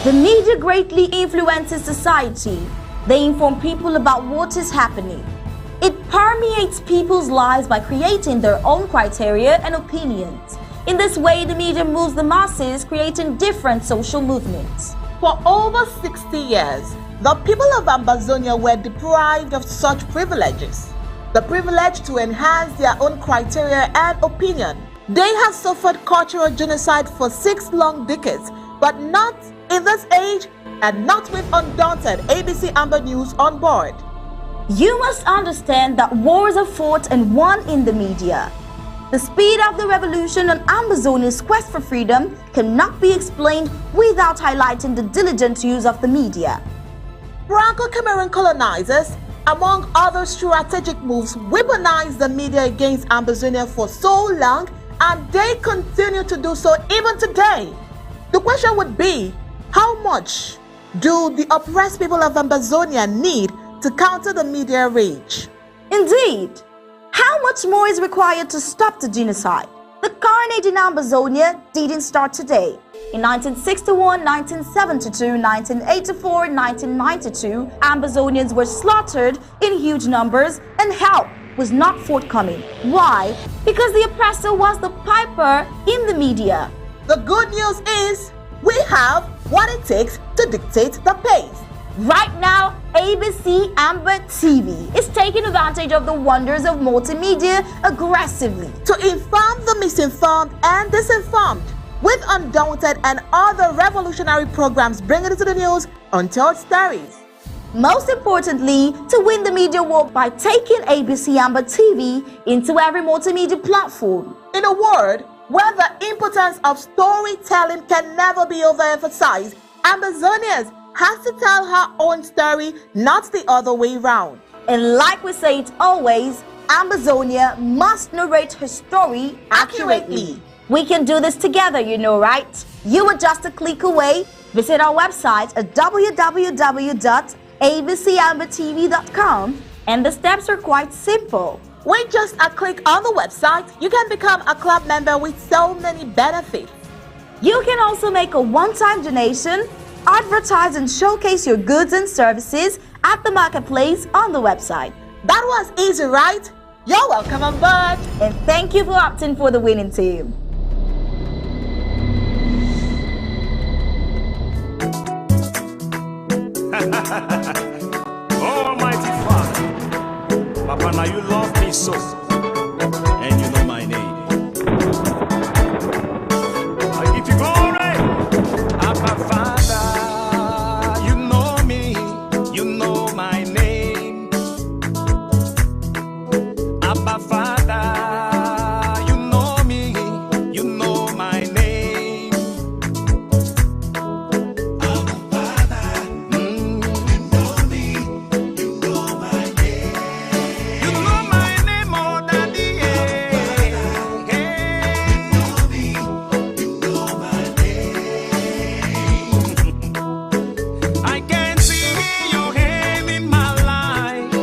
The media greatly influences society. They inform people about what is happening. It permeates people's lives by creating their own criteria and opinions. In this way, the media moves the masses, creating different social movements. For over 60 years, the people of Ambazonia were deprived of such privileges. The privilege to enhance their own criteria and opinion. They have suffered cultural genocide for 6 long decades, but not in this age and not with undaunted ABC Amba News on board. You must understand that wars are fought and won in the media. The speed of the revolution on Ambazonia's quest for freedom cannot be explained without highlighting the diligent use of the media. Franco-Cameroon colonizers, among other strategic moves, weaponized the media against Ambazonia for so long, and they continue to do so even today. The question would be, how much do the oppressed people of Ambazonia need to counter the media rage? Indeed, how much more is required to stop the genocide? The carnage in Ambazonia didn't start today. In 1961, 1972, 1984, 1992, Ambazonians were slaughtered in huge numbers and help was not forthcoming. Why? Because the oppressor was the piper in the media. The good news is we have what it takes to dictate the pace. Right now, ABC Amba TV is taking advantage of the wonders of multimedia aggressively to inform the misinformed and disinformed with undaunted and other revolutionary programs bringing it to the news untold stories. Most importantly, to win the media war by taking ABC Amba TV into every multimedia platform. In a word, where the importance of storytelling can never be overemphasized, Ambazonians has to tell her own story, not the other way round. And like we say it always, Ambazonia must narrate her story accurately. We can do this together, you know, right? You are just a click away. Visit our website at www.abcambatv.com, and the steps are quite simple. With just a click on the website, you can become a club member with so many benefits. You can also make a one-time donation, advertise and showcase your goods and services at the marketplace on the website. That was easy, right? You're welcome on board. And thank you for opting for the winning team. Almighty Father, Papa, now you love me so, and you know my name. I give you glory, Abba Father. You know me, you know my name. Abba Father, you know me, you know my name. Abba Father, you know me, you know my name. You know my name, oh Daddy, hey. You know me, you know my name. I can see your hand in my life,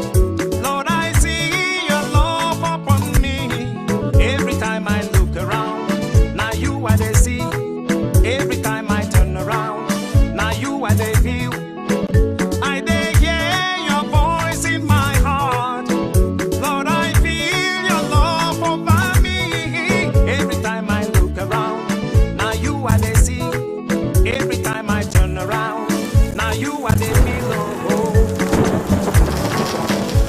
Lord. I see your love upon me. Every time I look around, now you are the see. Every time I turn around, now you are the view. I dey hear your voice in my heart, Lord. I feel your love over me. Every time I look around, now you are the see. Every time I turn around, now you are the pillow.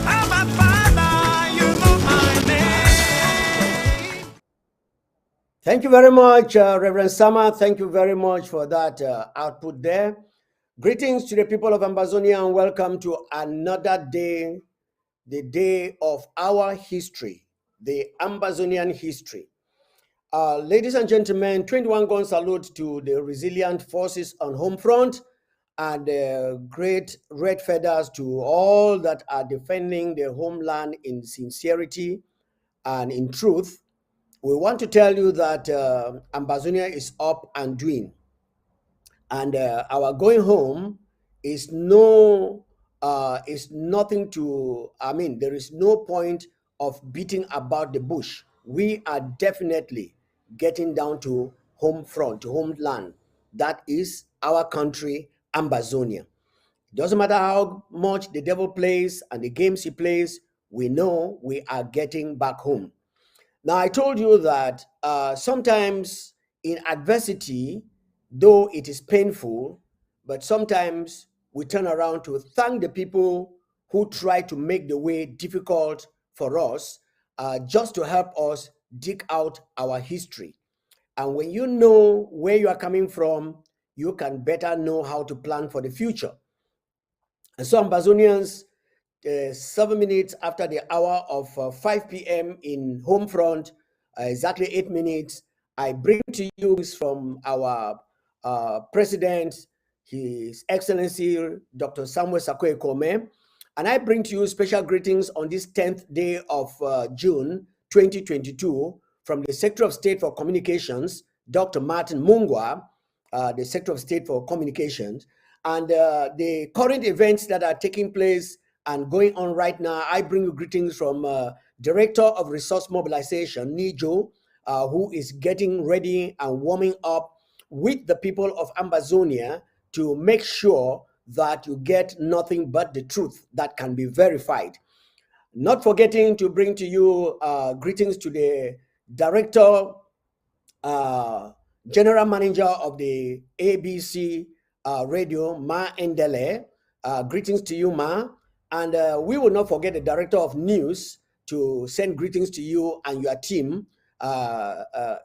Abba Father, you know my name. Thank you very much, Reverend Sama. Thank you very much for that output there. Greetings to the people of Ambazonia and welcome to another day, the day of our history, the Ambazonian history. Ladies and gentlemen, 21 gun salute to the resilient forces on home front and great red feathers to all that are defending their homeland in sincerity and in truth. We want to tell you that Ambazonia is up and doing, and our going home is nothing to. I mean, there is no point of beating about the bush. We are definitely getting down to home front, to homeland. That is our country, Ambazonia. Doesn't matter how much the devil plays and the games he plays, we know we are getting back home. Now, I told you that sometimes in adversity, though it is painful, but sometimes we turn around to thank the people who try to make the way difficult for us, just to help us dig out our history. And when you know where you are coming from, you can better know how to plan for the future. And so, Ambazonians, 7 minutes after the hour of 5 p.m. in home front, exactly 8 minutes, I bring to you from our president, His Excellency Dr. Samuel Sakwe Kome, and I bring to you special greetings on this 10th day of June 2022 from the Secretary of State for Communications, Dr. Martin Mungwa, the Secretary of State for Communications, and the current events that are taking place and going on right now. I bring you greetings from Director of Resource Mobilization, Nijo, who is getting ready and warming up with the people of Ambazonia to make sure that you get nothing but the truth that can be verified. Not forgetting to bring to you greetings to the Director, General Manager of the ABC Radio, Ma Endele. Greetings to you, Ma. And we will not forget the Director of News to send greetings to you and your team.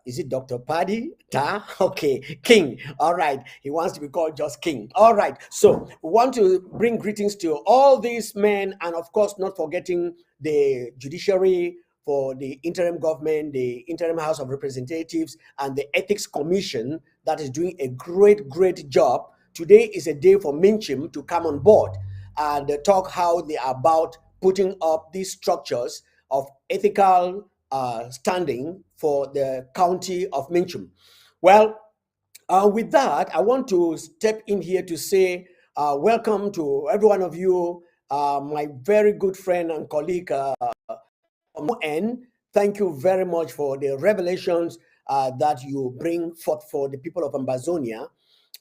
Is it Dr. Paddy? Ta? Okay, King. All right. He wants to be called just King. All right. So we want to bring greetings to all these men, and of course, not forgetting the judiciary, for the interim government, the interim House of Representatives, and the Ethics Commission that is doing a great, great job. Today is a day for Minchim to come on board and talk how they are about putting up these structures of ethical standing for the county of Minchim. Well, with that, I want to step in here to say welcome to every one of you, my very good friend and colleague, and thank you very much for the revelations that you bring forth for the people of Ambazonia.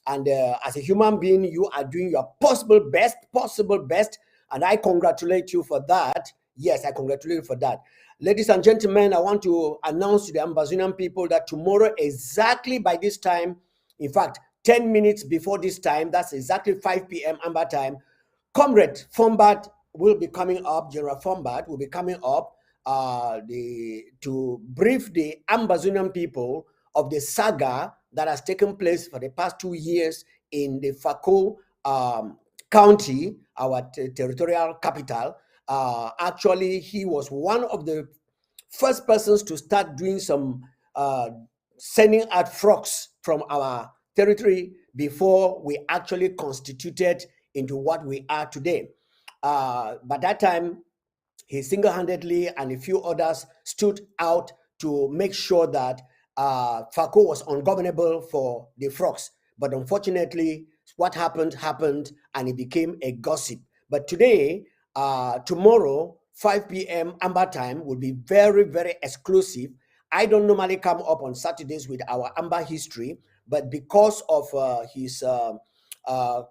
And as a human being, you are doing your possible best, and I congratulate you for that. Yes, I congratulate you for that. Ladies and gentlemen, I want to announce to the Ambazonian people that tomorrow, exactly by this time, in fact, 10 minutes before this time, that's exactly 5 p.m. Amba time, Comrade Fombat will be coming up, General Fombat will be coming up to brief the Ambazonian people of the saga that has taken place for the past 2 years in the Fako County, our territorial capital. Actually, he was one of the first persons to start doing some sending out frogs from our territory before we actually constituted into what we are today. By that time, he single-handedly and a few others stood out to make sure that Fako was ungovernable for the frogs. But unfortunately, what happened, and it became a gossip. But today, tomorrow, 5 p.m. Amba time will be very, very exclusive. I don't normally come up on Saturdays with our Amba history, but because of his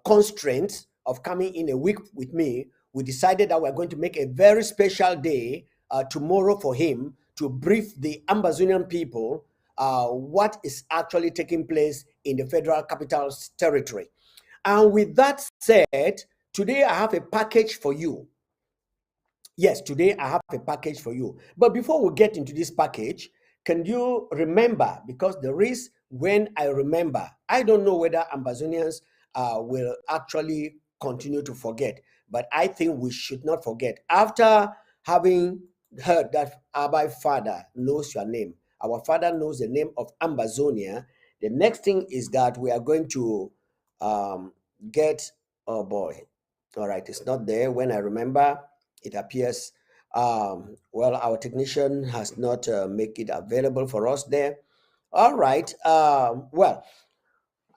constraints of coming in a week with me, we decided that we're going to make a very special day tomorrow for him to brief the Ambazonian people what is actually taking place in the Federal Capital's territory. And with that said, today I have a package for you. Yes, today I have a package for you. But before we get into this package, can you remember, because there is when I remember, I don't know whether Ambazonians will actually continue to forget, but I think we should not forget. After having heard that our Father knows your name, our Father knows the name of Ambazonia, the next thing is that we are going to get, oh boy, all right, it's not there. When I remember, it appears, well, our technician has not make it available for us there. All right, well,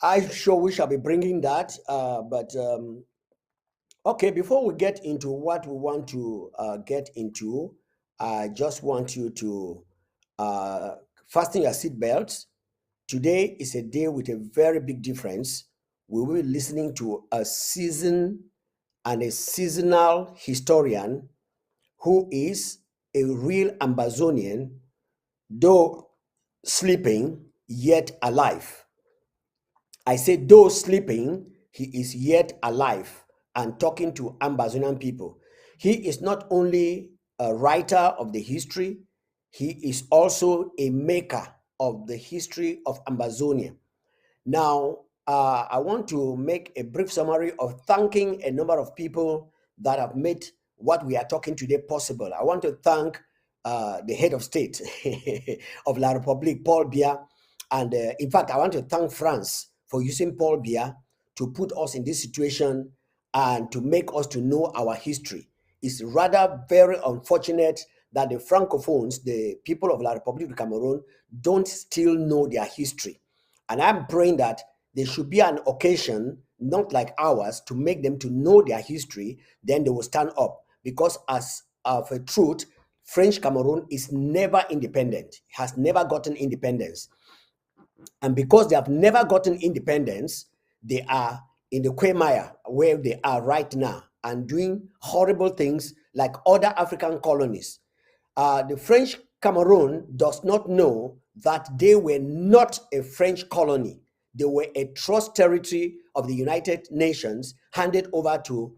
I'm sure we shall be bringing that, but okay, before we get into what we want to get into, I just want you to fasten your seatbelts. Today is a day with a very big difference. we will be listening to a seasonal historian who is a real Ambazonian, though sleeping, yet alive. I say, though sleeping, he is yet alive and talking to Ambazonian people. He is not only a writer of the history, he is also a maker of the history of Ambazonia. Now, I want to make a brief summary of thanking a number of people that have made what we are talking today possible. I want to thank the head of state of La République, Paul Biya. And in fact, I want to thank France for using Paul Biya to put us in this situation and to make us to know our history. It's rather very unfortunate that the Francophones, the people of La République du Cameroon, don't still know their history. And I'm praying that there should be an occasion, not like ours, to make them to know their history, then they will stand up. Because as of a truth, French Cameroon is never independent, has never gotten independence. And because they have never gotten independence, they are in the quagmire where they are right now and doing horrible things like other African colonies. The French Cameroon does not know that they were not a French colony. They were a trust territory of the United Nations handed over to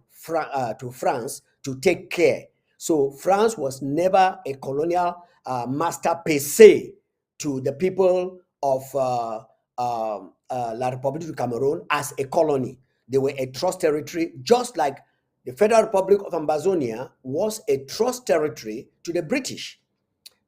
France to take care. So France was never a colonial master per se to the people of La République du Cameroon as a colony. They were a trust territory, just like the Federal Republic of Ambazonia was a trust territory to the British.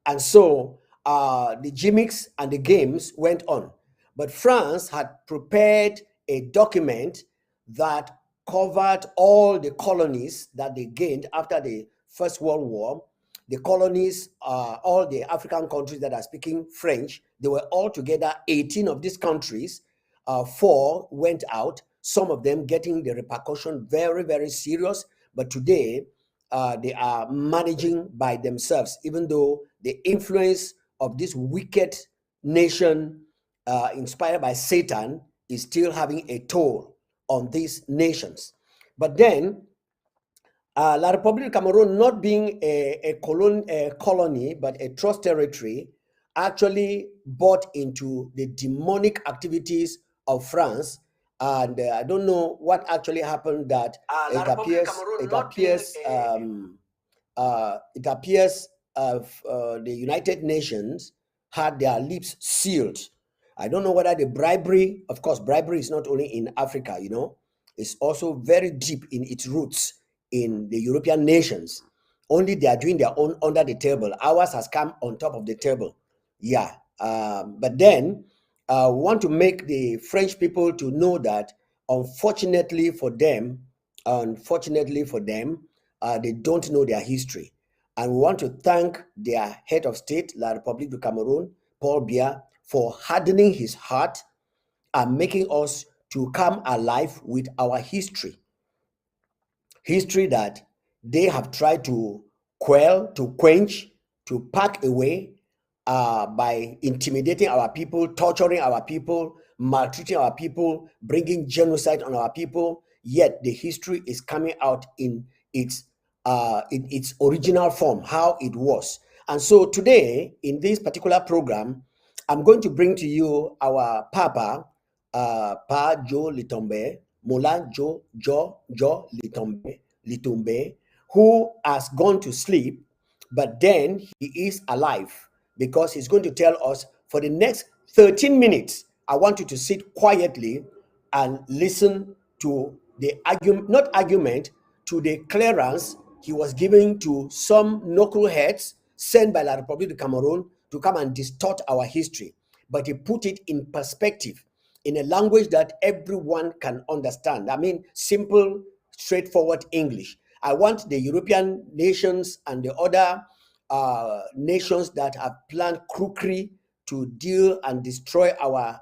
And so the gimmicks and the games went on. But France had prepared a document that covered all the colonies that they gained after the First World War. The colonies, all the African countries that are speaking French, they were all together 18 of these countries. 4 went out, some of them getting the repercussion very, very serious. But today, they are managing by themselves, even though the influence of this wicked nation inspired by Satan is still having a toll on these nations. But then, La République du Cameroon, not being a colony, but a trust territory, actually bought into the demonic activities of France. And I don't know what actually happened that it appears the United Nations had their lips sealed. I don't know whether the bribery, of course, bribery is not only in Africa, it's also very deep in its roots in the European nations. Only they are doing their own under the table. Ours has come on top of the table. Yeah. But then we want to make the French people to know that unfortunately for them, they don't know their history. And we want to thank their head of state, La République du Cameroon, Paul Biya, for hardening his heart and making us to come alive with our history. History that they have tried to quell, to quench, to pack away by intimidating our people, torturing our people, maltreating our people, bringing genocide on our people. Yet the history is coming out in its original form, how it was. And so today, in this particular program, I'm going to bring to you our Papa, Pa Jo Litombe, Mola Jo Litombe, who has gone to sleep, but then he is alive because he's going to tell us for the next 13 minutes. I want you to sit quietly and listen to the argument, to the clearance he was giving to some knuckleheads sent by La République du Cameroon to come and distort our history. But he put it in perspective, in a language that everyone can understand. I mean, simple, straightforward English. I want the European nations and the other nations that have planned crookery to deal and destroy our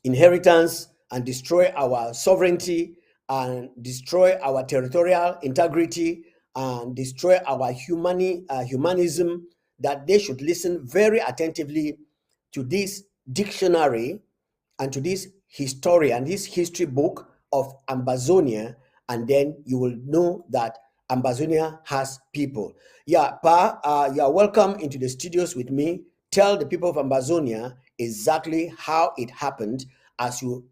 inheritance and destroy our sovereignty and destroy our territorial integrity and destroy our humanism, that they should listen very attentively to this dictionary and to this historian, his history book of Ambazonia, and then you will know that Ambazonia has people. Yeah, Pa, you are welcome into the studios with me. Tell the people of Ambazonia exactly how it happened as you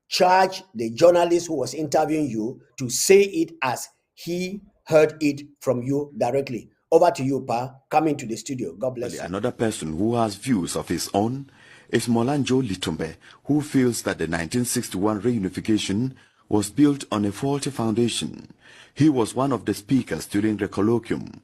charge the journalist who was interviewing you to say it as he heard it from you directly. Over to you, Pa. Come into the studio. God bless you. Another person who has views of his own is Molanjo Litumbe, who feels that the 1961 reunification was built on a faulty foundation. He was one of the speakers during the colloquium.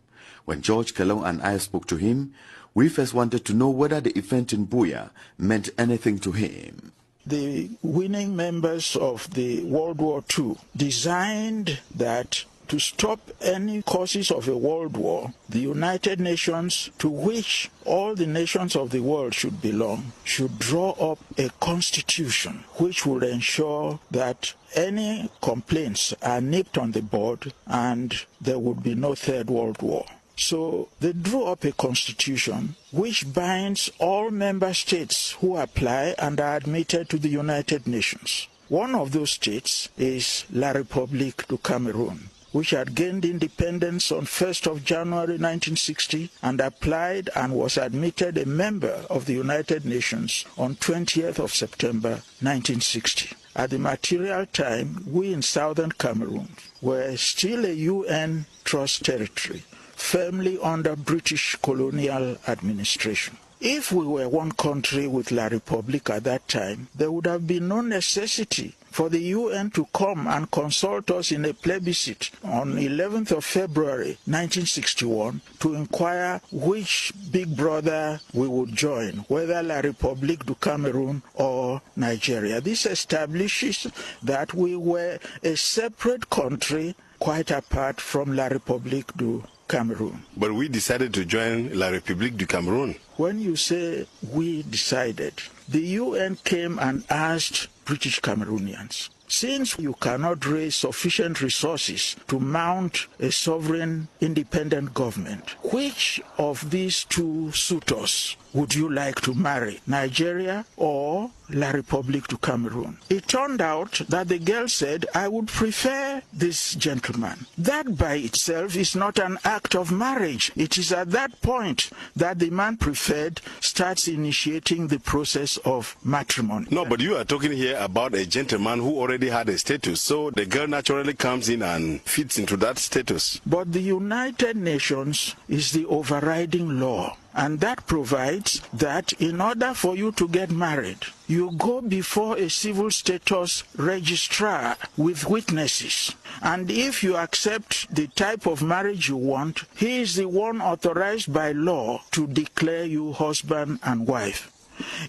When George Kelong and I spoke to him, we first wanted to know whether the event in Buea meant anything to him. The winning members of the World War II designed that to stop any causes of a world war, the United Nations, to which all the nations of the world should belong, should draw up a constitution which would ensure that any complaints are nipped on the bud and there would be no Third World War. So they drew up a constitution which binds all member states who apply and are admitted to the United Nations. One of those states is La République du Cameroon, which had gained independence on 1st of January 1960 and applied and was admitted a member of the United Nations on 20th of September 1960. At the material time, we in southern Cameroon were still a UN trust territory, firmly under British colonial administration. If we were one country with La République at that time, there would have been no necessity for the UN to come and consult us in a plebiscite on 11th of February 1961 to inquire which big brother we would join, whether La République du Cameroun or Nigeria. This establishes that we were a separate country quite apart from La République du Cameroon. But we decided to join La République du Cameroun. When you say we decided, the UN came and asked British Cameroonians, since you cannot raise sufficient resources to mount a sovereign independent government, which of these two suitors would you like to marry, Nigeria or La République du Cameroon? It turned out that the girl said, I would prefer this gentleman. That by itself is not an act of marriage. It is at that point that the man preferred starts initiating the process of matrimony. No, but you are talking here about a gentleman who already had a status, so the girl naturally comes in and fits into that status. But the United Nations is the overriding law. And that provides that in order for you to get married, you go before a civil status registrar with witnesses. And if you accept the type of marriage you want, he is the one authorized by law to declare you husband and wife.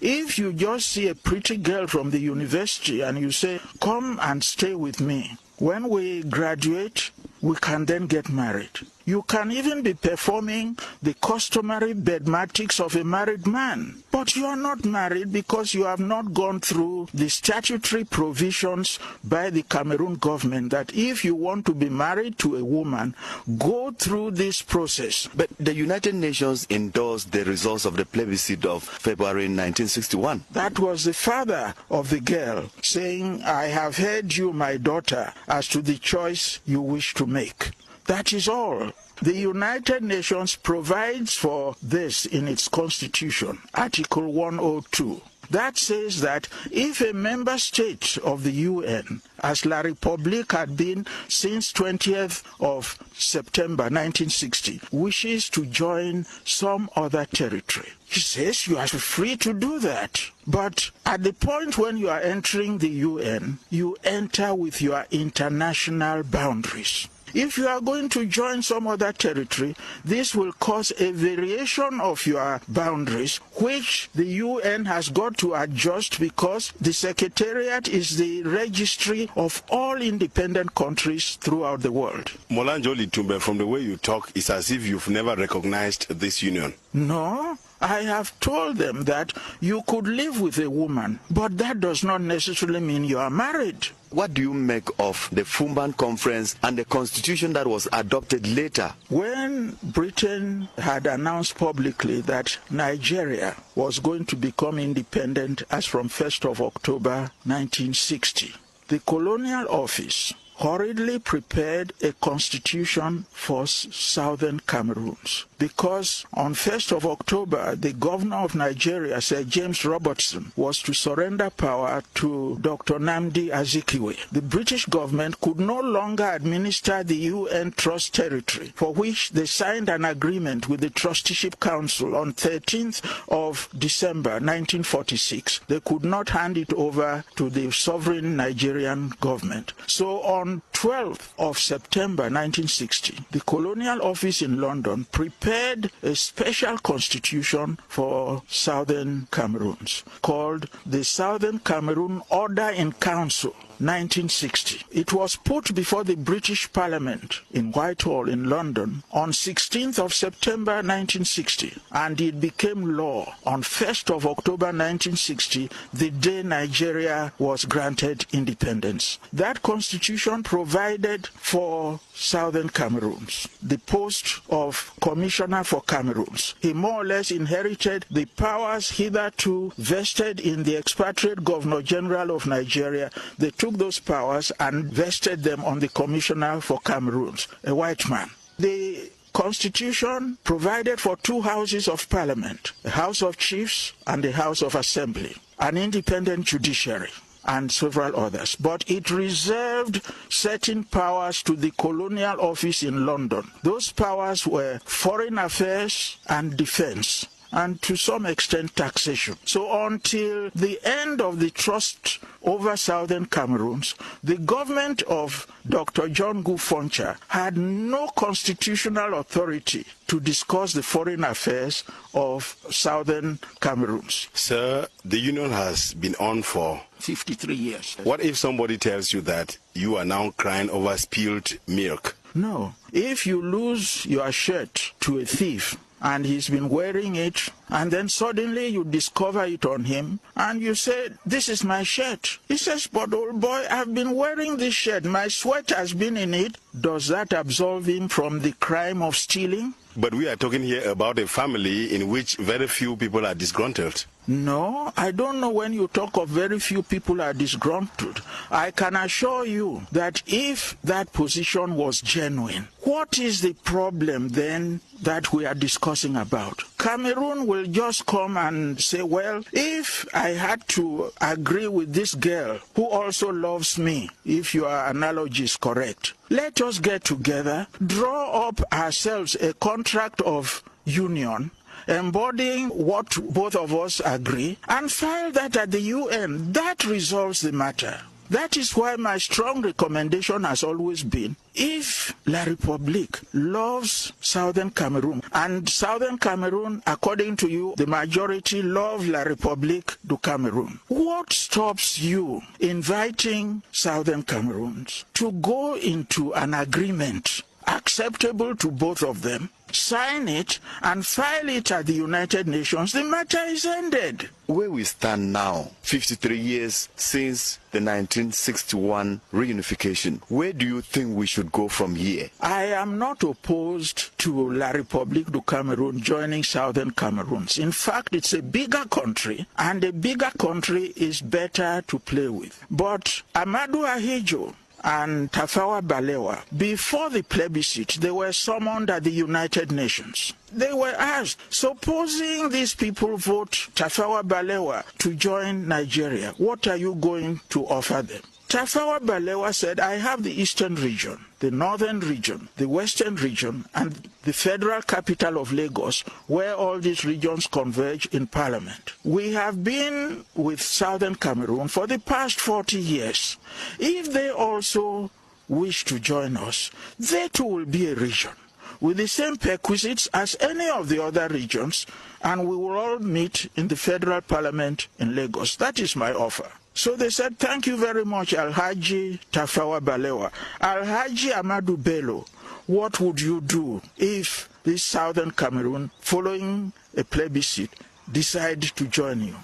If you just see a pretty girl from the university and you say, come and stay with me, when we graduate, we can then get married. You can even be performing the customary bedmatics of a married man. But you are not married because you have not gone through the statutory provisions by the Cameroon government that if you want to be married to a woman, go through this process. But the United Nations endorsed the results of the plebiscite of February 1961. That was the father of the girl saying, I have heard you, my daughter, as to the choice you wish to make. That is all. The United Nations provides for this in its constitution, Article 102. That says that if a member state of the UN, as La République had been since 20th of September 1960, wishes to join some other territory, he says you are free to do that. But at the point when you are entering the UN, you enter with your international boundaries. If you are going to join some other territory, this will cause a variation of your boundaries, which the UN has got to adjust because the Secretariat is the registry of all independent countries throughout the world. Molanjo Litumbe, from the way you talk, it's as if you've never recognized this union. No, I have told them that you could live with a woman, but that does not necessarily mean you are married. What do you make of the Fumban Conference and the constitution that was adopted later? When Britain had announced publicly that Nigeria was going to become independent as from 1st of October 1960, the Colonial Office hurriedly prepared a constitution for Southern Cameroons, because on 1st of October, the governor of Nigeria, Sir James Robertson, was to surrender power to Dr. Nnamdi Azikiwe. The British government could no longer administer the UN Trust territory, for which they signed an agreement with the Trusteeship Council on 13th of December 1946. They could not hand it over to the sovereign Nigerian government. So on 12th of September 1960, the Colonial Office in London prepared a special constitution for Southern Cameroons called the Southern Cameroon Order in Council 1960. It was put before the British Parliament in Whitehall in London on 16th of September 1960, and it became law on 1st of October 1960, the day Nigeria was granted independence. That constitution provided for Southern Cameroons the post of Commissioner for Cameroons. He more or less inherited the powers hitherto vested in the expatriate Governor General of Nigeria. They took those powers and vested them on the Commissioner for Cameroons, a white man. The Constitution provided for two houses of parliament, a House of Chiefs and a House of Assembly, an independent judiciary, and several others. But it reserved certain powers to the Colonial Office in London. Those powers were foreign affairs and defense, and to some extent taxation. So until the end of the trust over Southern Cameroons, the government of Dr. John Gufoncha had no constitutional authority to discuss the foreign affairs of Southern Cameroons. Sir, the union has been on for 53 years. What if somebody tells you that you are now crying over spilled milk? No. If you lose your shirt to a thief, and he's been wearing it, and then suddenly you discover it on him, and you say, "This is my shirt." He says, "But old boy, I've been wearing this shirt. My sweat has been in it." Does that absolve him from the crime of stealing? But we are talking here about a family in which very few people are disgruntled. No, I don't know when you talk of very few people are disgruntled. I can assure you that if that position was genuine, what is the problem then that we are discussing about? Cameroon will just come and say, well, if I had to agree with this girl who also loves me, if your analogy is correct, let us get together, draw up ourselves a contract of union, embodying what both of us agree, and file that at the UN. That resolves the matter. That is why my strong recommendation has always been, if La République loves Southern Cameroon, and Southern Cameroon, according to you, the majority love La République du Cameroun, what stops you inviting Southern Cameroons to go into an agreement acceptable to both of them, sign it, and file it at the United Nations? The matter is ended. Where we stand now, 53 years since the 1961 reunification, where do you think we should go from here? I am not opposed to La République du Cameroun joining Southern Cameroons. In fact, it's a bigger country, and a bigger country is better to play with. But Amadou Ahidjo and Tafawa Balewa, before the plebiscite, they were summoned at the United Nations. They were asked, supposing these people vote Tafawa Balewa to join Nigeria, what are you going to offer them? Tafawa Balewa said, I have the Eastern region, the Northern region, the Western region, and the federal capital of Lagos, where all these regions converge in parliament. We have been with Southern Cameroon for the past 40 years. If they also wish to join us, they too will be a region with the same perquisites as any of the other regions, and we will all meet in the federal parliament in Lagos. That is my offer. So they said, thank you very much, Alhaji Tafawa Balewa. Alhaji Amadou Bello, what would you do if this southern Cameroon, following a plebiscite, decide to join you?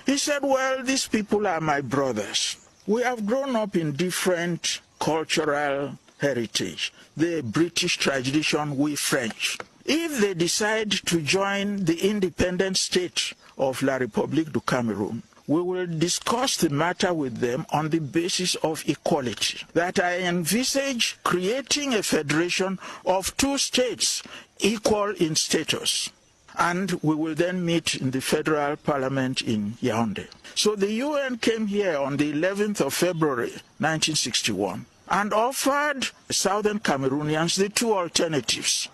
He said, well, these people are my brothers. We have grown up in different cultural heritage. The British tradition, we French. If they decide to join the independent state of La République du Cameroun, we will discuss the matter with them on the basis of equality. That I envisage creating a federation of two states equal in status. And we will then meet in the federal parliament in Yaoundé. So the UN came here on the 11th of February 1961 and offered southern Cameroonians the two alternatives.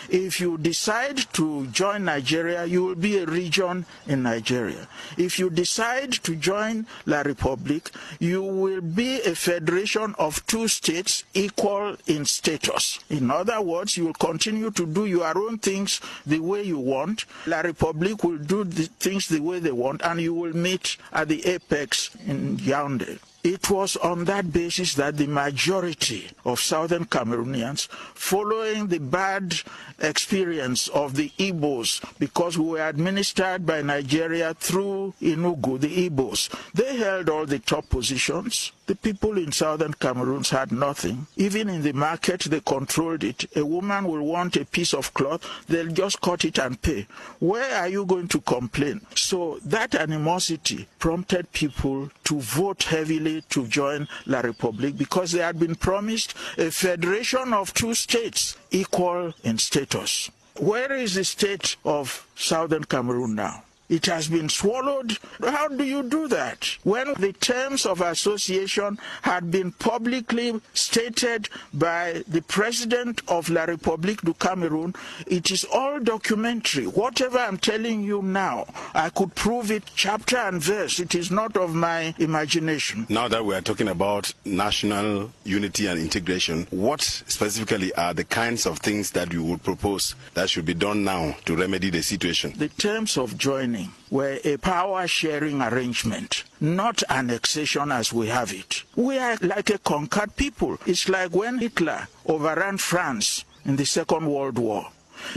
If you decide to join Nigeria, you will be a region in Nigeria. If you decide to join La République, you will be a federation of two states equal in status. In other words, you will continue to do your own things the way you want. La République will do the things the way they want, and you will meet at the apex in Yaoundé. It was on that basis that the majority of southern Cameroonians, following the bad experience of the Igbos, because we were administered by Nigeria through Enugu, the Igbos, they held all the top positions. The people in southern Cameroon had nothing. Even in the market, they controlled it. A woman will want a piece of cloth, they'll just cut it and pay. Where are you going to complain? So that animosity prompted people to vote heavily to join La République because they had been promised a federation of two states equal in status. Where is the state of southern Cameroon now? It has been swallowed. How do you do that? When the terms of association had been publicly stated by the president of La République du Cameroun, it is all documentary. Whatever I'm telling you now, I could prove it chapter and verse. It is not of my imagination. Now that we are talking about national unity and integration, what specifically are the kinds of things that you would propose that should be done now to remedy the situation? The terms of joining were a power-sharing arrangement, not annexation as we have it. We are like a conquered people. It's like when Hitler overran France in the Second World War.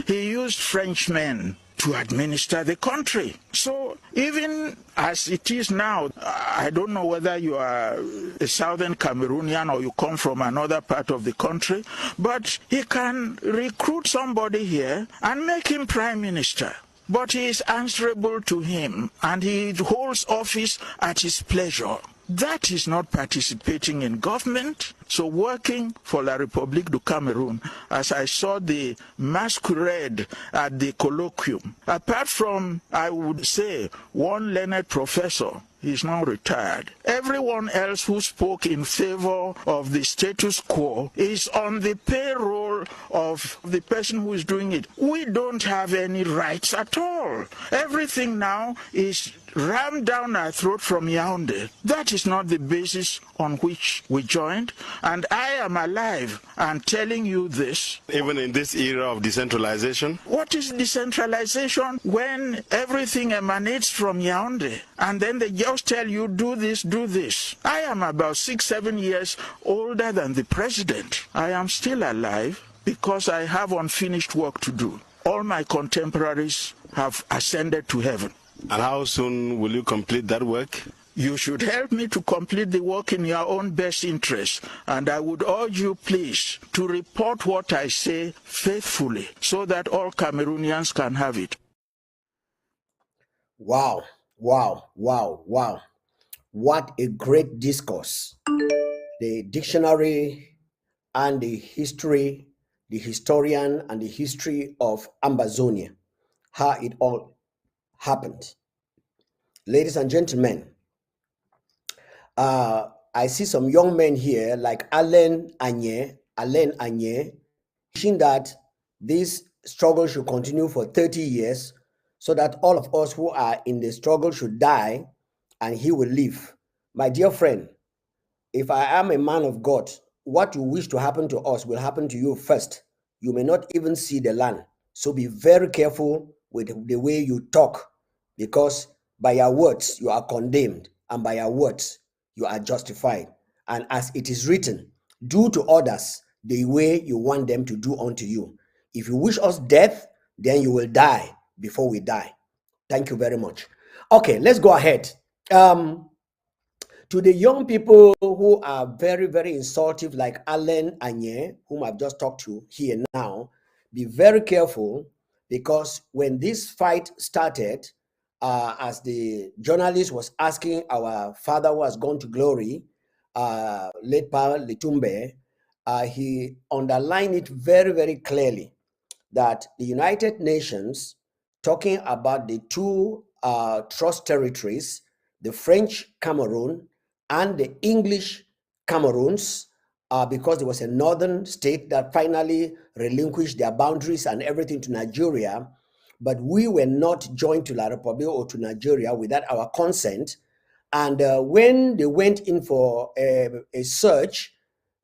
He used Frenchmen to administer the country. So even as it is now, I don't know whether you are a southern Cameroonian or you come from another part of the country, but he can recruit somebody here and make him prime minister. But he is answerable to him, and he holds office at his pleasure. That is not participating in government. So working for La République du Cameroun, as I saw the masquerade at the colloquium, apart from, I would say, one learned professor, he's now retired. Everyone else who spoke in favor of the status quo is on the payroll of the person who is doing it. We don't have any rights at all. Everything now is rammed down our throat from Yaoundé. That is not the basis on which we joined. And I am alive and telling you this. Even in this era of decentralization? What is decentralization when everything emanates from Yaoundé? And then they just tell you, do this, do this. I am about 6-7 years older than the president. I am still alive because I have unfinished work to do. All my contemporaries have ascended to heaven. And how soon will you complete that work? You should help me to complete the work in your own best interest. And I would urge you, please, to report what I say faithfully so that all Cameroonians can have it. Wow, wow, wow, wow. What a great discourse. The dictionary and the history, the historian and the history of Ambazonia, how it all happened. Ladies and gentlemen, I see some young men here like Alain Anye, wishing that this struggle should continue for 30 years so that all of us who are in the struggle should die and he will live. My dear friend, if I am a man of God, what you wish to happen to us will happen to you first. You may not even see the land. So be very careful with the way you talk, because by your words you are condemned, and by your words you are justified. And as it is written, do to others the way you want them to do unto you. If you wish us death, then you will die before we die. Thank you very much. Okay, let's go ahead. To the young people who are very, very insultive, like Alan Anye, whom I've just talked to here now, be very careful, because when this fight started, as the journalist was asking our father who has gone to glory, late Pa Litumbe, he underlined it very, very clearly that the United Nations, talking about the two trust territories, the French Cameroon and the English Cameroons, because there was a northern state that finally relinquished their boundaries and everything to Nigeria, but we were not joined to La Republic or to Nigeria without our consent. And when they went in for a search,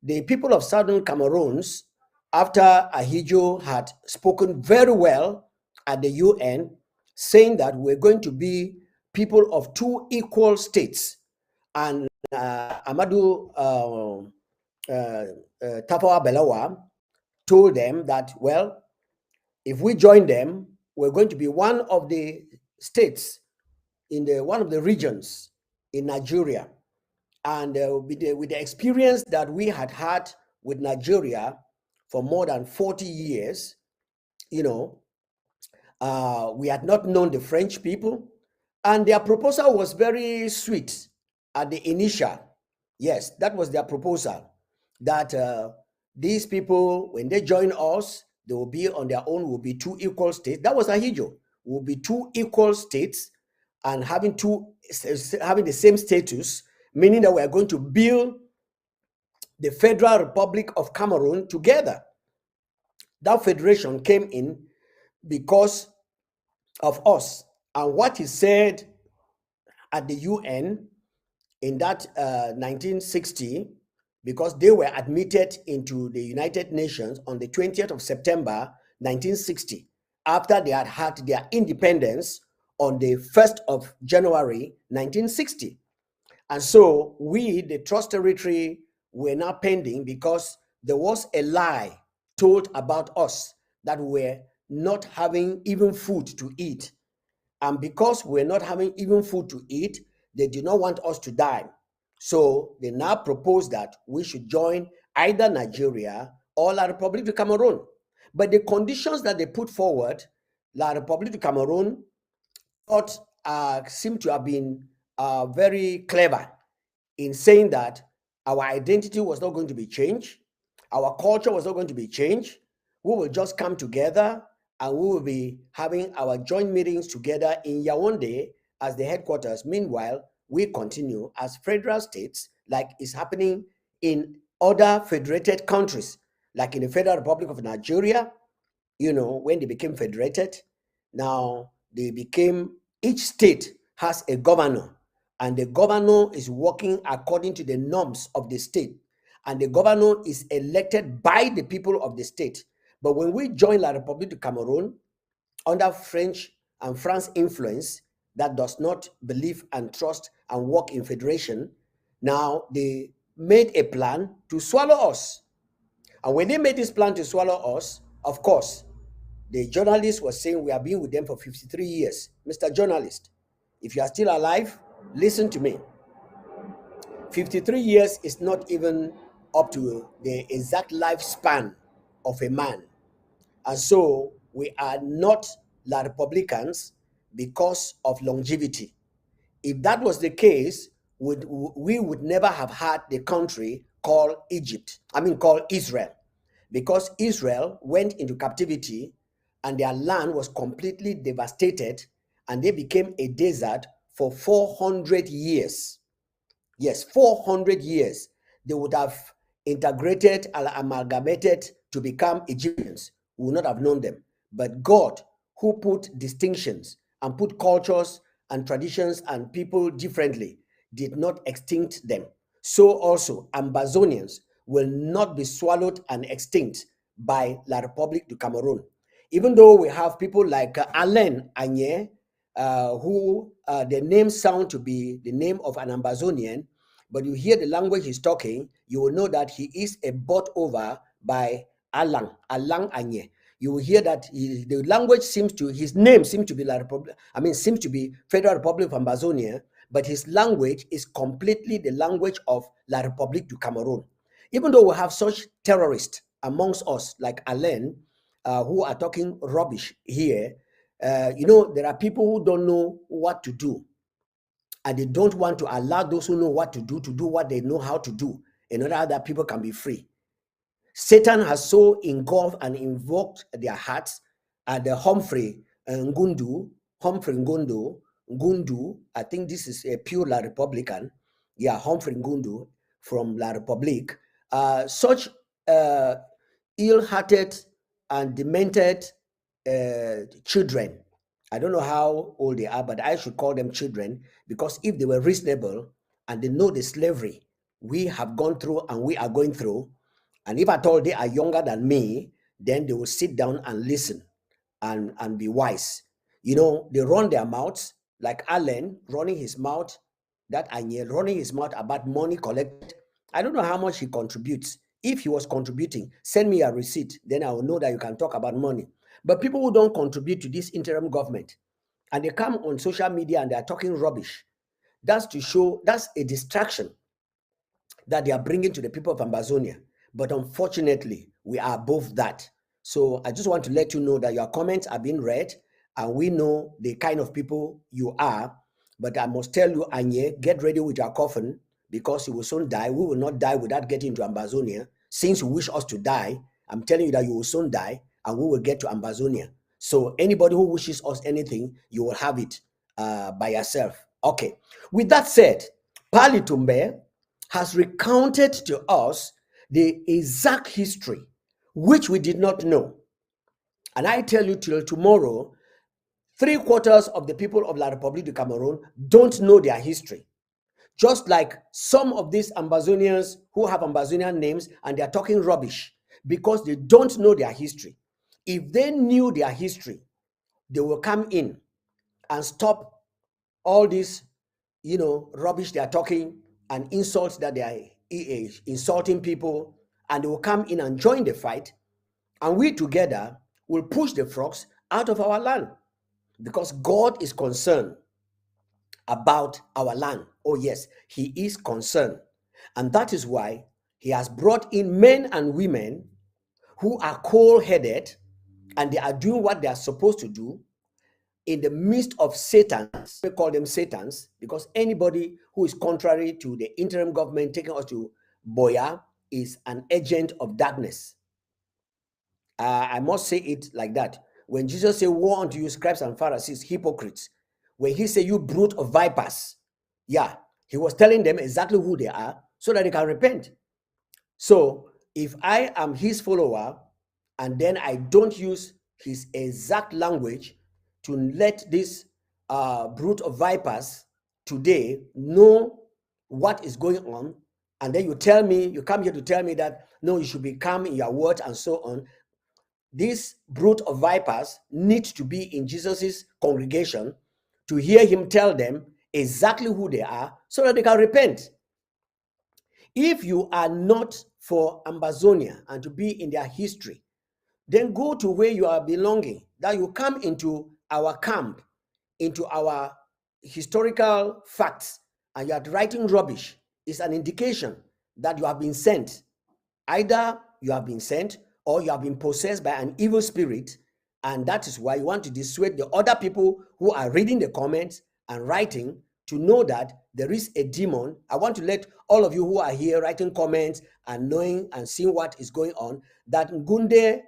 the people of Southern Cameroons, after Ahidjo had spoken very well at the UN, saying that we're going to be people of two equal states, and Amadou Tafawa Balewa told them that, well, if we join them, we're going to be one of the states in one of the regions in Nigeria. And with the experience that we had had with Nigeria for more than 40 years, you know, we had not known the French people, and their proposal was very sweet at the initial. Yes, that was their proposal, that these people, when they join us, they will be on their own, will be two equal states. That was Ahidjo, will be two equal states and having the same status, meaning that we are going to build the Federal Republic of Cameroon together. That federation came in because of us. And what he said at the UN in that 1960, because they were admitted into the United Nations on the 20th of September 1960, after they had had their independence on the 1st of January 1960. And so we, the Trust Territory, were now pending because there was a lie told about us that we were not having even food to eat. And because we're not having even food to eat, they did not want us to die. So they now propose that we should join either Nigeria or La Republic du Cameroon. But the conditions that they put forward, La Republic du Cameroon thought seemed to have been very clever in saying that our identity was not going to be changed, our culture was not going to be changed. We will just come together and we will be having our joint meetings together in Yaoundé as the headquarters. Meanwhile, we continue as federal states, like is happening in other federated countries, like in the Federal Republic of Nigeria. You know, when they became federated, now they became, each state has a governor, and the governor is working according to the norms of the state, and the governor is elected by the people of the state. But when we join La République du Cameroon under French and France influence that does not believe and trust and work in federation, now they made a plan to swallow us. And when they made this plan to swallow us, of course, the journalist was saying we have been with them for 53 years. Mr. Journalist, if you are still alive, listen to me. 53 years is not even up to the exact lifespan of a man. And so we are not La Republicans because of longevity. If that was the case, we would never have had the country called called Israel, because Israel went into captivity and their land was completely devastated and they became a desert for 400 years. Yes, 400 years. They would have integrated and amalgamated to become Egyptians. We would not have known them. But God, who put distinctions and put cultures and traditions and people differently, did not extinct them. So also, Ambazonians will not be swallowed and extinct by La République du Cameroon. Even though we have people like Alain Anye, who the name sound to be the name of an Ambazonian, but you hear the language he's talking, you will know that he is a bought over by Alain Anye. you will hear that the language his name seems to be La Republic, seems to be Federal Republic of Ambazonia, but his language is completely the language of La République du Cameroon. Even though we have such terrorists amongst us, like Alain, who are talking rubbish here, there are people who don't know what to do, and they don't want to allow those who know what to do what they know how to do, in order that people can be free. Satan has so engulfed and invoked their hearts. The Humphrey Ngundu, I think this is a pure La Republican. Yeah, Humphrey Ngundu from La Republique. Such ill-hearted and demented children. I don't know how old they are, but I should call them children, because if they were reasonable and they know the slavery we have gone through and we are going through, and if at all they are younger than me, then they will sit down and listen and be wise. They run their mouths, like Allen running his mouth, that Anye running his mouth about money collected. I don't know how much he contributes. If he was contributing, send me a receipt, then I will know that you can talk about money. But people who don't contribute to this interim government, and they come on social media and they are talking rubbish, that's a distraction that they are bringing to the people of Ambazonia. But unfortunately, we are above that. So I just want to let you know that your comments are being read, and we know the kind of people you are. But I must tell you, Anye, get ready with your coffin, because you will soon die. We will not die without getting to Ambazonia. Since you wish us to die, I'm telling you that you will soon die, and we will get to Ambazonia. So anybody who wishes us anything, you will have it by yourself. Okay. With that said, Pali Tumbe has recounted to us the exact history, which we did not know. And I tell you, till tomorrow, 3/4 of the people of La République du Cameroon don't know their history. Just like some of these Ambazonians who have Ambazonian names and they are talking rubbish because they don't know their history. If they knew their history, they will come in and stop all this, rubbish they are talking and insults that they are insulting people, and they will come in and join the fight, and we together will push the frogs out of our land, because God is concerned about our land. Oh yes, he is concerned, and that is why he has brought in men and women who are cold-headed, and they are doing what they are supposed to do in the midst of Satans. We call them Satans because anybody who is contrary to the interim government taking us to Boya is an agent of darkness. I must say it like that. When Jesus said, "Woe unto you, scribes and Pharisees, hypocrites," when he said, "You brood of vipers," yeah, he was telling them exactly who they are so that they can repent. So if I am his follower and then I don't use his exact language to let this brood of vipers today know what is going on, and then you come here to tell me that no, you should be calm in your words and so on. This brood of vipers need to be in Jesus's congregation to hear him tell them exactly who they are so that they can repent. If you are not for Ambazonia and to be in their history, then go to where you are belonging, that you come into our camp, into our historical facts, and you are writing rubbish, is an indication that you have been sent. Either you have been sent or you have been possessed by an evil spirit, and that is why you want to dissuade the other people who are reading the comments and writing to know that there is a demon. I want to let all of you who are here writing comments and knowing and seeing what is going on, that Ngunde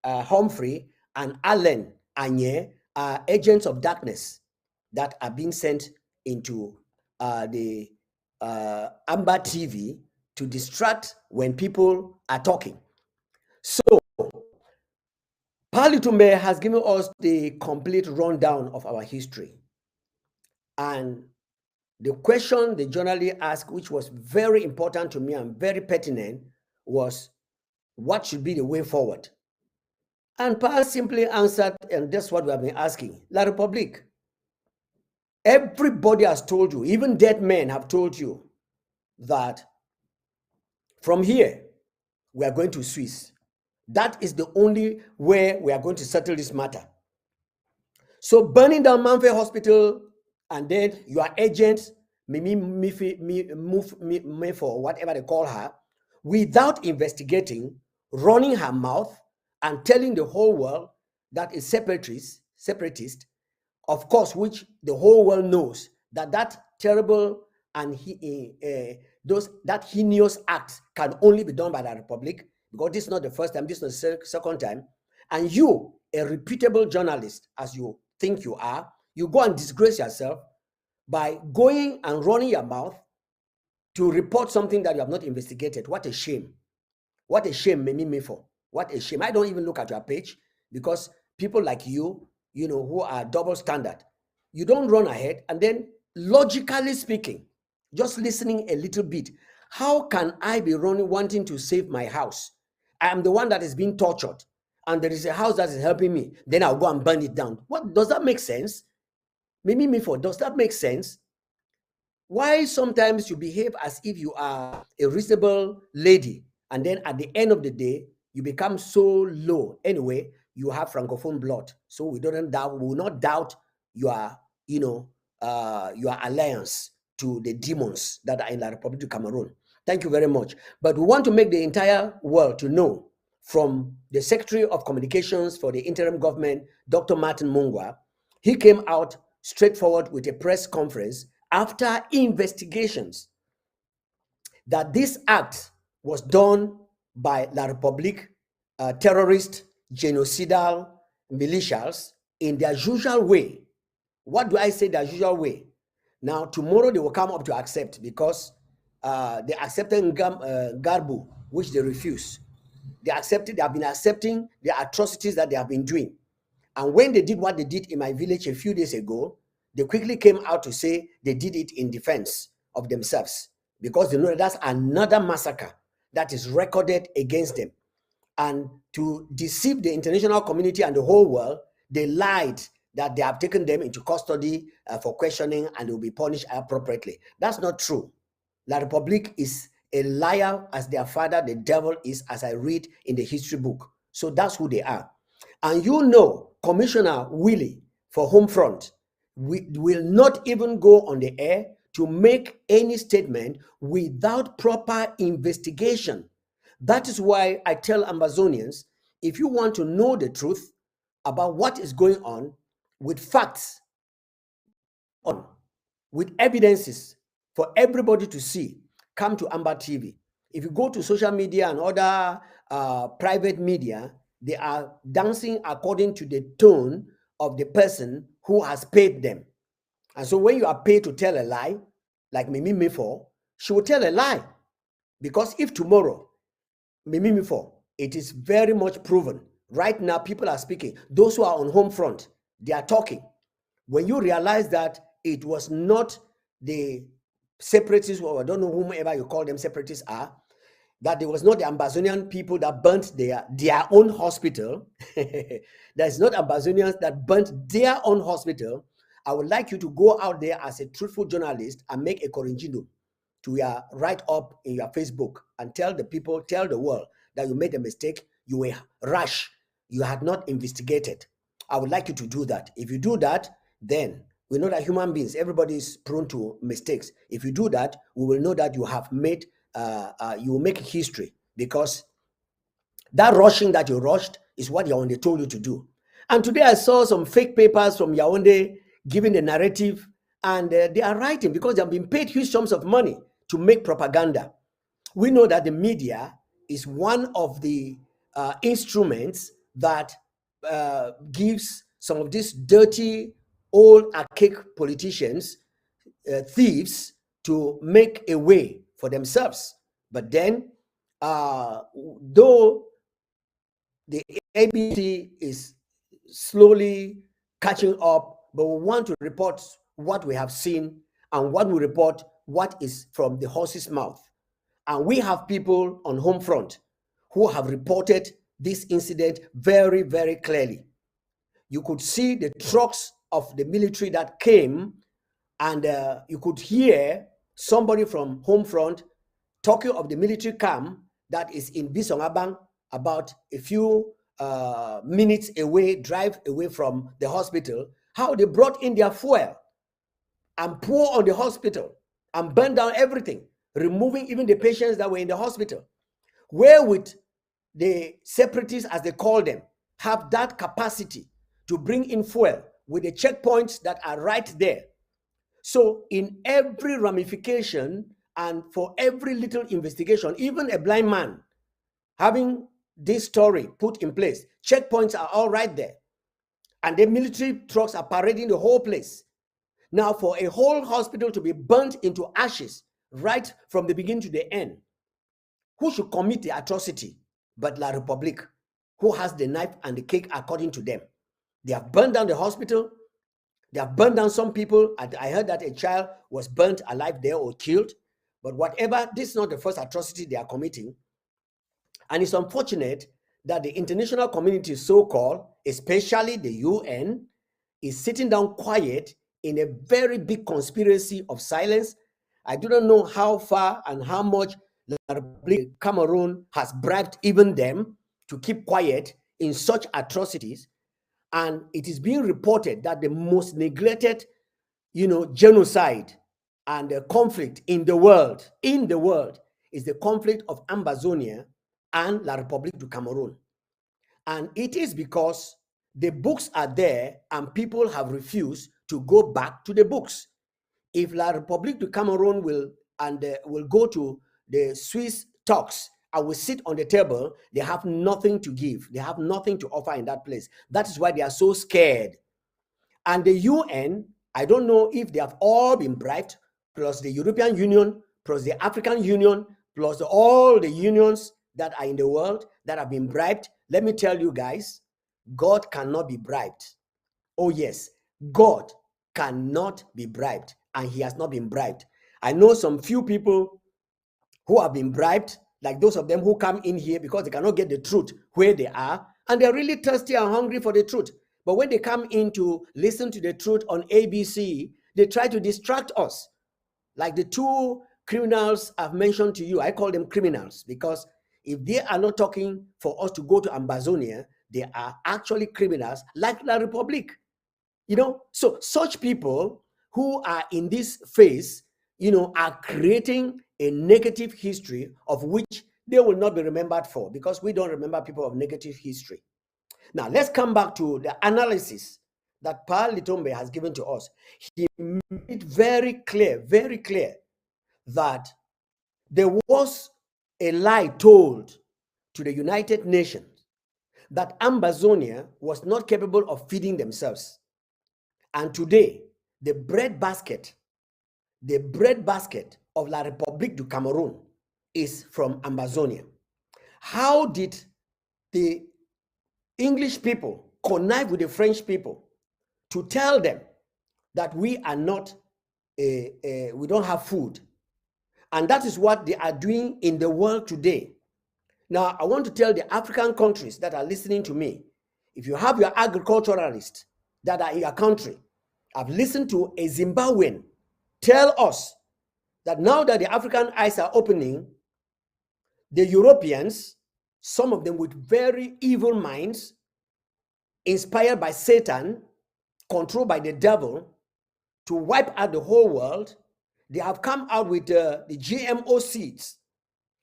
Humphrey and Allen Anye are agents of darkness that are being sent into the Amba TV to distract when people are talking. So, Pali Tumbe has given us the complete rundown of our history. And the question the journalist asked, which was very important to me and very pertinent, was what should be the way forward? And Paul simply answered, and that's what we have been asking, La République. Everybody has told you, even dead men have told you, that from here, we are going to Swiss. That is the only way we are going to settle this matter. So burning down Manfred Hospital and then your agent, Mimi for whatever they call her, without investigating, running her mouth and telling the whole world that is separatist, of course, which the whole world knows that terrible and that heinous act can only be done by the Republic, because this is not the first time, this is not the second time. And you, a reputable journalist, as you think you are, you go and disgrace yourself by going and running your mouth to report something that you have not investigated. What a shame. What a shame, me for. What a shame. I don't even look at your page, because people like you, who are double standard, you don't run ahead and then, logically speaking, just listening a little bit, how can I be wanting to save my house? I am the one that is being tortured, and there is a house that is helping me. Then I'll go and burn it down. What does that make sense? Does that make sense? Why sometimes you behave as if you are a reasonable lady, and then at the end of the day, you become so low. Anyway, you have Francophone blood, so we will not doubt your alliance to the demons that are in the Republic of Cameroon. Thank you very much. But we want to make the entire world to know, from the Secretary of Communications for the interim government, Dr. Martin Mungwa, he came out straightforward with a press conference after investigations that this act was done by La Republique, terrorist, genocidal militias in their usual way. What do I say, their usual way? Now, tomorrow they will come up to accept, because they accepted Garbu, which they refuse. They have been accepting the atrocities that they have been doing. And when they did what they did in my village a few days ago, they quickly came out to say they did it in defense of themselves, because they know that that's another massacre that is recorded against them. And to deceive the international community and the whole world, they lied that they have taken them into custody for questioning and they will be punished appropriately. That's not true. La Republique is a liar as their father, the devil is, as I read in the history book. So that's who they are. And Commissioner Willie for Homefront will not even go on the air to make any statement without proper investigation. That is why I tell Ambazonians, if you want to know the truth about what is going on, with facts, with evidences for everybody to see, come to Amba TV. If you go to social media and other private media, they are dancing according to the tone of the person who has paid them. And so when you are paid to tell a lie, like Mimi Mifo, she will tell a lie. Because if tomorrow, Mimi Mifo, it is very much proven. Right now, people are speaking. Those who are on home front, they are talking. When you realize that it was not the separatists, or I don't know whomever you call them separatists are, that there was not the Ambazonian people that burnt their own hospital. There's not Ambazonians that burnt their own hospital. I would like you to go out there as a truthful journalist and make a corrigino to your write up in your Facebook and tell the people, tell the world that you made a mistake, you were rash, you had not investigated. I would like you to do that. If you do that, then we know that human beings, everybody is prone to mistakes. If you do that, we will know that you have made, you will make history, because that rushing that you rushed is what Yaoundé told you to do. And today I saw some fake papers from Yaoundé giving the narrative, and they are writing because they have been paid huge sums of money to make propaganda. We know that the media is one of the instruments that gives some of these dirty, old, archaic politicians, thieves, to make a way for themselves. But then, though the ABC is slowly catching up, but we want to report what we have seen, and what we report what is from the horse's mouth. And we have people on home front who have reported this incident very, very clearly. You could see the trucks of the military that came, and you could hear somebody from home front talking of the military camp that is in Bisongabang, about a few minutes away, drive away from the hospital, how they brought in their fuel and pour on the hospital and burn down everything, removing even the patients that were in the hospital. Wherewith the separatists, as they call them, have that capacity to bring in fuel with the checkpoints that are right there. So in every ramification and for every little investigation, even a blind man having this story put in place, checkpoints are all right there. And the military trucks are parading the whole place. Now, for a whole hospital to be burnt into ashes right from the beginning to the end, who should commit the atrocity but La Republique, who has the knife and the cake according to them? They have burned down the hospital. They have burned down some people. I heard that a child was burnt alive there or killed. But whatever, this is not the first atrocity they are committing. And it's unfortunate that the international community, so-called, especially the UN, is sitting down quiet in a very big conspiracy of silence. I do not know how far and how much the Republic of Cameroon has bribed even them to keep quiet in such atrocities. And it is being reported that the most neglected, genocide and conflict in the world is the conflict of Ambazonia and La République du Cameroon. And it is because the books are there and people have refused to go back to the books. If La République du Cameroon will go to the Swiss talks and will sit on the table, they have nothing to give. They have nothing to offer in that place. That is why they are so scared. And the UN, I don't know if they have all been bribed, plus the European Union, plus the African Union, plus all the unions that are in the world that have been bribed. Let me tell you guys, God cannot be bribed. Oh yes, God cannot be bribed, and he has not been bribed. I know some few people who have been bribed, like those of them who come in here because they cannot get the truth where they are, and they're really thirsty and hungry for the truth. But when they come in to listen to the truth on ABC, they try to distract us. Like the two criminals I've mentioned to you, I call them criminals because if they are not talking for us to go to Ambazonia, they are actually criminals like La Republique. So such people who are in this phase, are creating a negative history of which they will not be remembered for, because we don't remember people of negative history. Now, let's come back to the analysis that Paul Litombe has given to us. He made it very clear that there was a lie told to the United Nations that Ambazonia was not capable of feeding themselves. And today, the bread basket of La République du Cameroun is from Ambazonia. How did the English people connive with the French people to tell them that we are not, we don't have food? And that is what they are doing in the world today. Now, I want to tell the African countries that are listening to me, if you have your agriculturalists that are in your country, I've listened to a Zimbabwean tell us that now that the African eyes are opening, the Europeans, some of them with very evil minds, inspired by Satan, controlled by the devil, to wipe out the whole world, they have come out with the GMO seeds.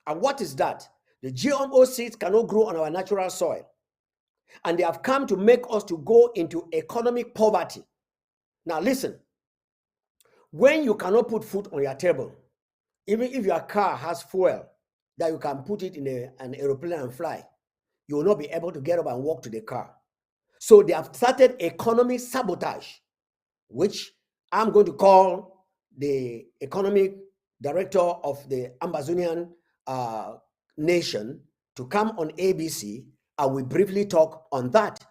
And what is that? The GMO seeds cannot grow on our natural soil. And they have come to make us to go into economic poverty. Now listen, when you cannot put food on your table, even if your car has fuel that you can put it in an aeroplane and fly, you will not be able to get up and walk to the car. So they have started economic sabotage, which I'm going to call the economic director of the Ambazonian nation to come on ABC, and we briefly talk on that,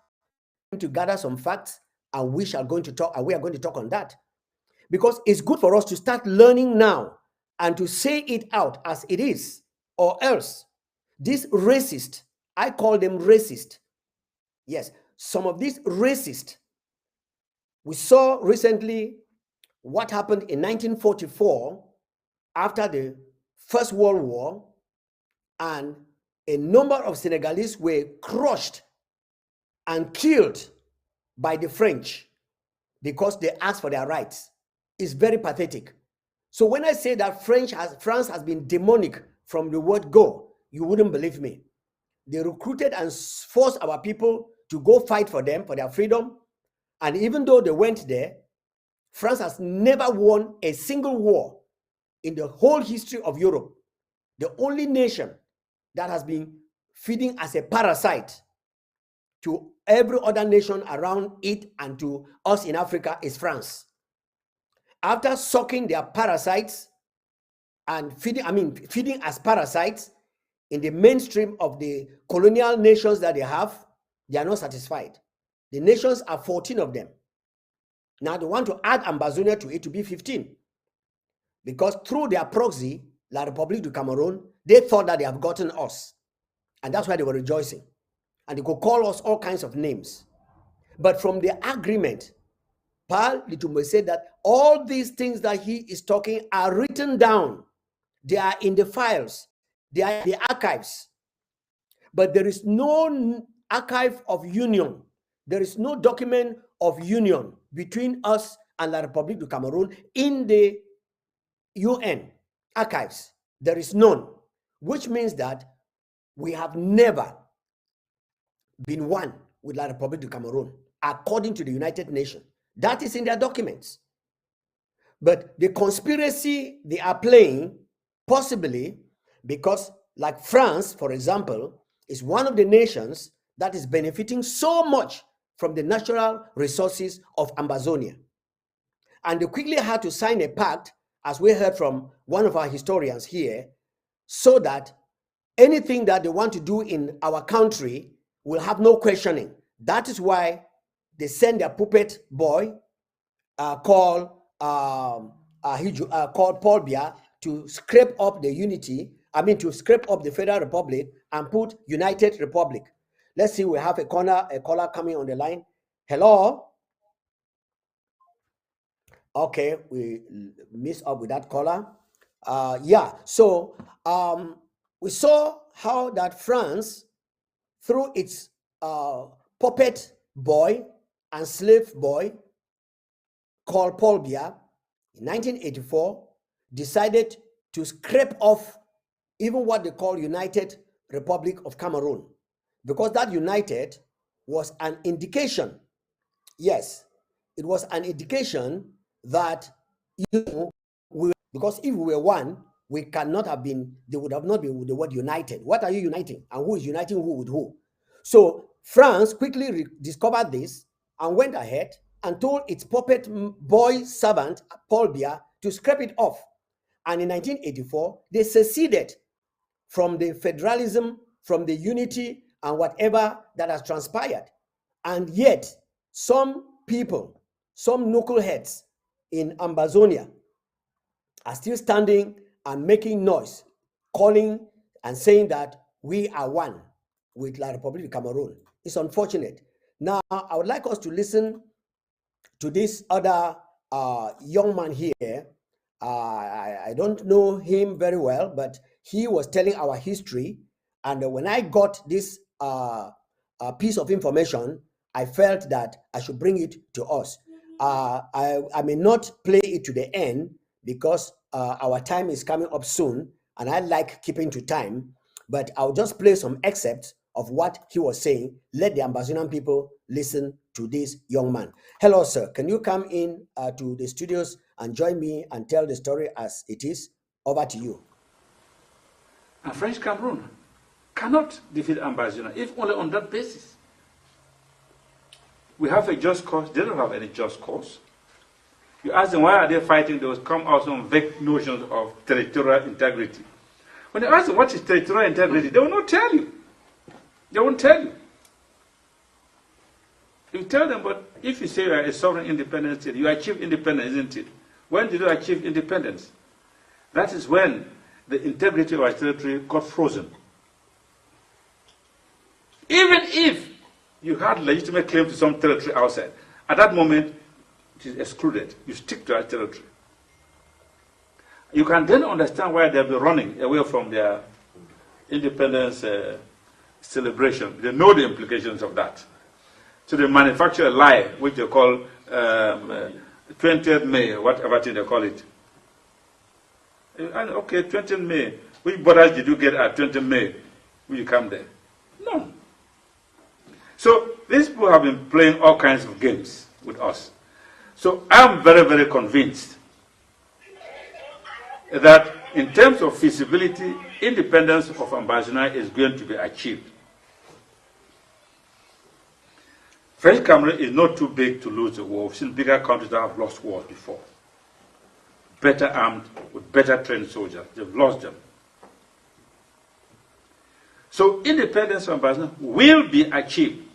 to gather some facts, and we are going to talk on that, because it's good for us to start learning now and to say it out as it is, or else these racist, I call them racist. Yes, some of these racist. We saw recently what happened in 1944 after the First World War, and a number of Senegalese were crushed and killed by the French because they asked for their rights. It's very pathetic. So when I say that France has been demonic from the word go, you wouldn't believe me. They recruited and forced our people to go fight for them, for their freedom. And even though they went there, France has never won a single war in the whole history of Europe. The only nation that has been feeding as a parasite to every other nation around it and to us in Africa is France. After sucking their parasites and feeding as parasites in the mainstream of the colonial nations that they have, they are not satisfied. The nations are 14 of them. Now they want to add Ambazonia to it to be 15. Because through their proxy, La République du Cameroon, they thought that they have gotten us. And that's why they were rejoicing. And they could call us all kinds of names. But from the agreement, Paul Litumbe said that all these things that he is talking are written down. They are in the files. They are in the archives. But there is no archive of union. There is no document of union between us and La République du Cameroon in the UN archives. There is none, which means that we have never been one with La République du Cameroon, according to the United Nations. That is in their documents. But the conspiracy they are playing, possibly because, like France, for example, is one of the nations that is benefiting so much from the natural resources of Ambazonia. And they quickly had to sign a pact, as we heard from one of our historians here, so that anything that they want to do in our country will have no questioning. That is why they send their puppet boy called Paul Biya to scrape up the unity, to scrape up the Federal Republic and put United Republic. Let's see, we have a caller coming on the line. Hello? Okay, we missed up with that caller. So we saw how that France, through its puppet boy and slave boy called Paul Biya, in 1984, decided to scrape off even what they call United Republic of Cameroon, because that United was an indication. Yes, it was an indication that because if we were one, we cannot have been, they would have not been with the word united. What are you uniting? And who is uniting who with who? So France quickly discovered this and went ahead and told its puppet boy servant, Paul Biya, to scrape it off. And in 1984, they seceded from the federalism, from the unity, and whatever that has transpired. And yet, some people, some knuckleheads in Ambazonia are still standing and making noise, calling and saying that we are one with La République du Cameroon. It's unfortunate. Now, I would like us to listen to this other young man here. I don't know him very well, but he was telling our history. And when I got this piece of information, I felt that I should bring it to us. I may not play it to the end because our time is coming up soon, and I like keeping to time, but I'll just play some excerpts of what he was saying. Let the Ambazonian people listen to this young man. Hello, sir. Can you come in to the studios and join me and tell the story as it is? Over to you. And French Cameroon cannot defeat Ambazonia, if only on that basis. We have a just cause. They don't have any just cause. You ask them why are they fighting, they will come out some vague notions of territorial integrity. When you ask them what is territorial integrity, they will not tell you. They won't tell you. You tell them, but if you say you are a sovereign independent state, you achieve independence, isn't it? When did you achieve independence? That is when the integrity of our territory got frozen. Even if you had legitimate claim to some territory outside, at that moment, it is excluded. You stick to our territory. You can then understand why they'll be running away from their independence celebration, they know the implications of that. So they manufacture a lie, which they call 20th May, whatever thing they call it. And okay, 20th May. Which borders did you get at 20th May when you come there? No. So these people have been playing all kinds of games with us. So I'm very, very convinced that in terms of feasibility, independence of Ambazona is going to be achieved. French Cameroon is not too big to lose the war. We've seen bigger countries that have lost wars before. Better armed, with better trained soldiers. They've lost them. So independence of Ambazona will be achieved,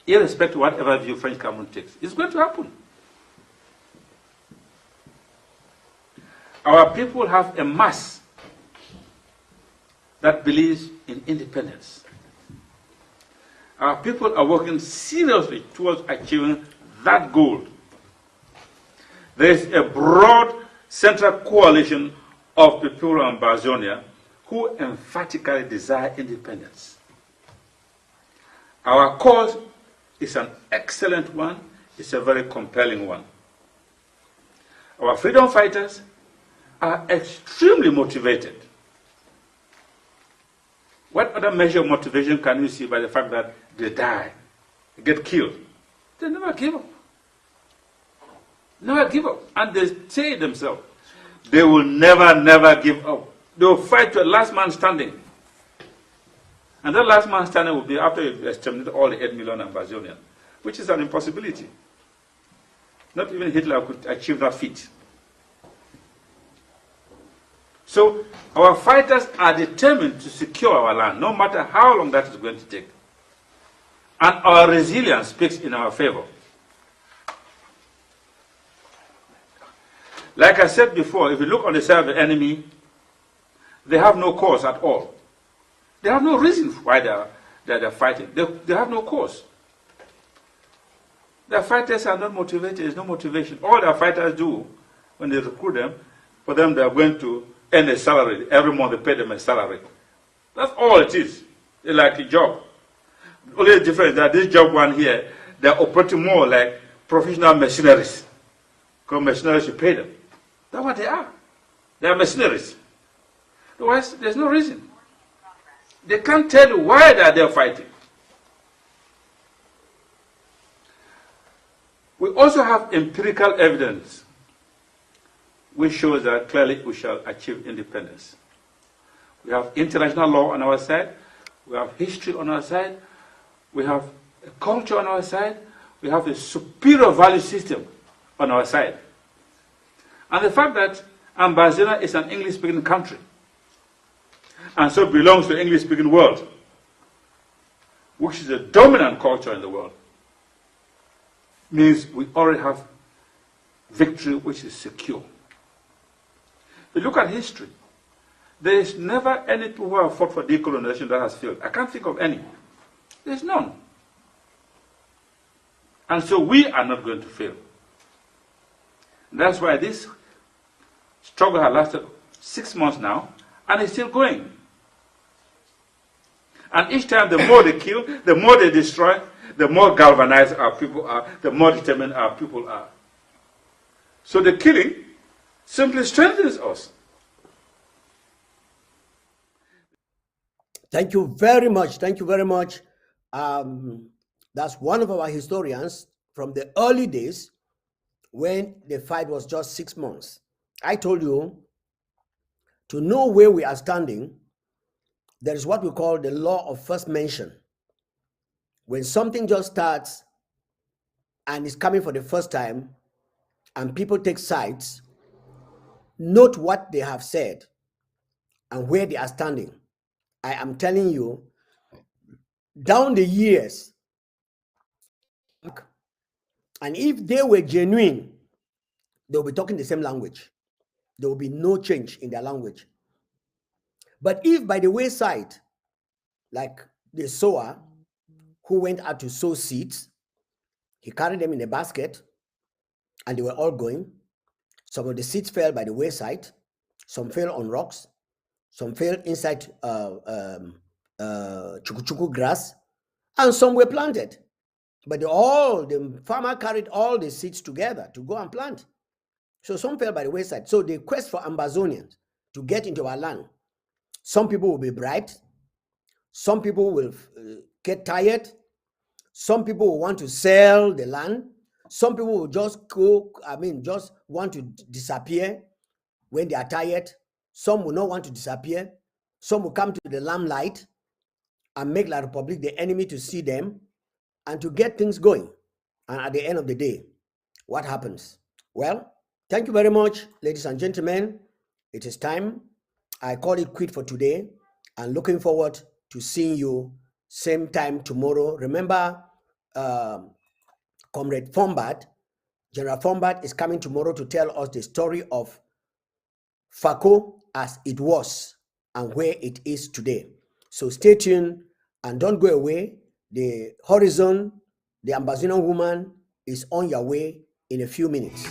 irrespective of whatever view French Cameroon takes. It's going to happen. Our people have a mass that believes in independence. Our people are working seriously towards achieving that goal. There is a broad central coalition of the people of Ambazonia who emphatically desire independence. Our cause is an excellent one, it's a very compelling one. Our freedom fighters are extremely motivated. What other measure of motivation can you see by the fact that they die, they get killed? They never give up. Never give up. And they say themselves, they will never, never give up. They will fight to the last man standing. And that last man standing will be after you exterminate all the 8 million Ambazonians, which is an impossibility. Not even Hitler could achieve that feat. So our fighters are determined to secure our land, no matter how long that is going to take. And our resilience speaks in our favor. Like I said before, if you look on the side of the enemy, they have no cause at all. They have no reason why they're fighting. They have no cause. Their fighters are not motivated. There's no motivation. All their fighters do, when they recruit them, for them they are going to earn a salary. Every month they pay them a salary. That's all it is. It's like a job. The only difference is that this job one here, they're operating more like professional mercenaries. Because mercenaries, you pay them. That's what they are. They are mercenaries. Otherwise, there's no reason. They can't tell you why they are there fighting. We also have empirical evidence which shows that clearly we shall achieve independence. We have international law on our side, we have history on our side, we have a culture on our side, we have a superior value system on our side. And the fact that Ambazona is an English-speaking country, and so belongs to the English-speaking world, which is a dominant culture in the world, means we already have victory which is secure. If you look at history, there is never any people who have fought for decolonization that has failed. I can't think of any. There's none. And so we are not going to fail. And that's why this struggle has lasted 6 months now, and it's still going. And each time, the more they kill, the more they destroy, the more galvanized our people are, the more determined our people are. So the killing simply strengthens us. Thank you very much. Thank you very much. That's one of our historians from the early days when the fight was just 6 months. I told you, to know where we are standing, there is what we call the law of first mention. When something just starts and is coming for the first time and people take sides, note what they have said and where they are standing. I am telling you, down the years, and if they were genuine, they will be talking the same language. There will be no change in their language. But if by the wayside, like the sower who went out to sow seeds, he carried them in a basket and they were all going. Some of the seeds fell by the wayside, some fell on rocks, Some fell inside chuku grass, and some were planted. But the farmer carried all the seeds together to go and plant. So some fell by the wayside. So the quest for Ambazonians to get into our land, some people will be bribed, some people will get tired, some people will want to sell the land, some people will just just want to disappear when they are tired. Some will not want to disappear. Some will come to the limelight and make La Republic the enemy to see them and to get things going. And at the end of the day, what happens? Well, thank you very much, ladies and gentlemen. It is time. I call it quit for today, and looking forward to seeing you same time tomorrow. Remember, Comrade Fombad, General Fombad is coming tomorrow to tell us the story of FACO as it was and where it is today. So stay tuned and don't go away. The horizon, the Ambazonian woman is on your way in a few minutes.